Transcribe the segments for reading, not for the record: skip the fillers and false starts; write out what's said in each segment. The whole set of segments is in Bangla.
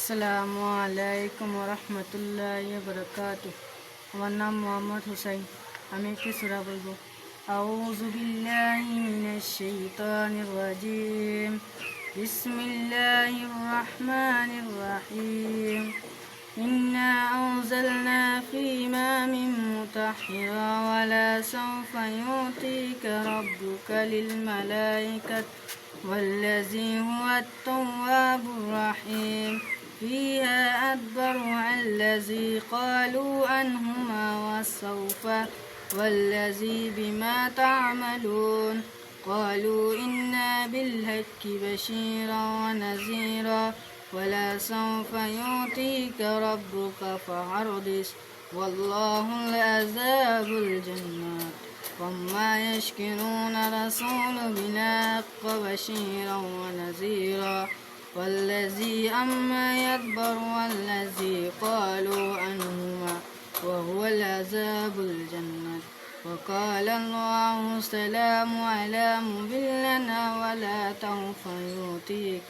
আসসালামু আলাইকুম রহমতুল্লাহি ওয়া বারাকাতুহু। আমার নাম মোহাম্মদ হুসাইন। আমি একটি সূরা বলবো। আউযু বিল্লাহি মিনাশ শাইতানির রাজিম। বিসমিল্লাহির রাহমানির রাহিম। ইন্না আনজালনা ফী ইমামিন মুতাহহারা ওয়া লা সাওফা ইউতিকা রাব্বুকা লিল মালাইকাতি والذي هو التواب الرحيم فيها أدبرها الذي قالوا عنهما والسوف والذي بما تعملون قالوا إنا بالحق بشيرا ونذيرا ولا سوف يعطيك ربك فحرص والله العذاب الجنات وما يشكرون رسول بالحق بشيرا ونذيرا والذي أما يدبر والذي قالوا عنهما وهو العذاب الجنة وقال الله السلام على مضلنا ولا سوف يعطيك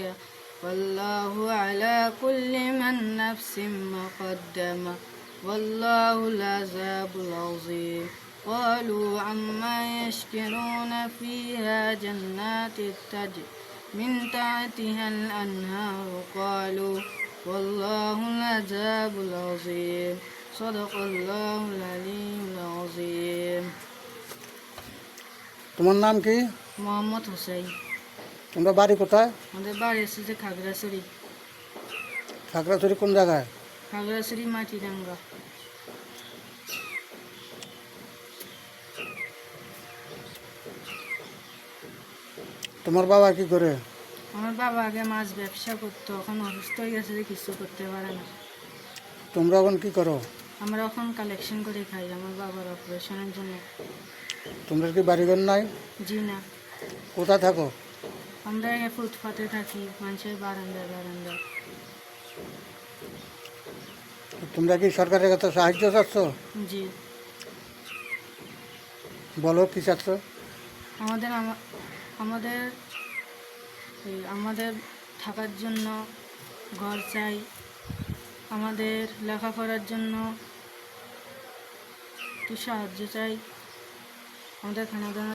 والله على كل من نفس مقدمة والله العذاب العظيم قالوا عما يشكرون فيها جنات تجري من تحتها الأنهار قالوا والله العذاب العظيم صدق الله العلي العظيم। তোমার নাম কি? মোহাম্মদ হুসাইন। তোমরা বাড়ি কোথায়? আমাদের বাড়ি এসেছে খাগড়াছড়ি। খাগড়াছড়ি কোন জায়গায়? খাগড়াছড়ি মাটিরাঙ্গা। তোমার বাবা কি করে? আমার বাবা আগে মাছ ব্যবসা করতো, এখন অসুস্থ হয়ে গেছে যে কিছু করতে পারে না। তোমরা এখন কি করো? আমরা এখন কালেকশন করে খাই আমার বাবার অপারেশনের জন্য। তোমরা কি বাড়িঘর নাই? জি না, কোথায় থাকো? আমরা ফুটপাতে থাকি, মানুষের বারান্দায় বারান্দায়। তোমরা কি সরকারের কাছে সাহায্য চাচ্ছ? জি। বলো কি চাচ্ছ? আমাদের আমাদের আমাদের থাকার জন্য ঘর চাই, আমাদের লেখাপড়ার জন্য একটু সাহায্য চাই, আমাদের খানা দানা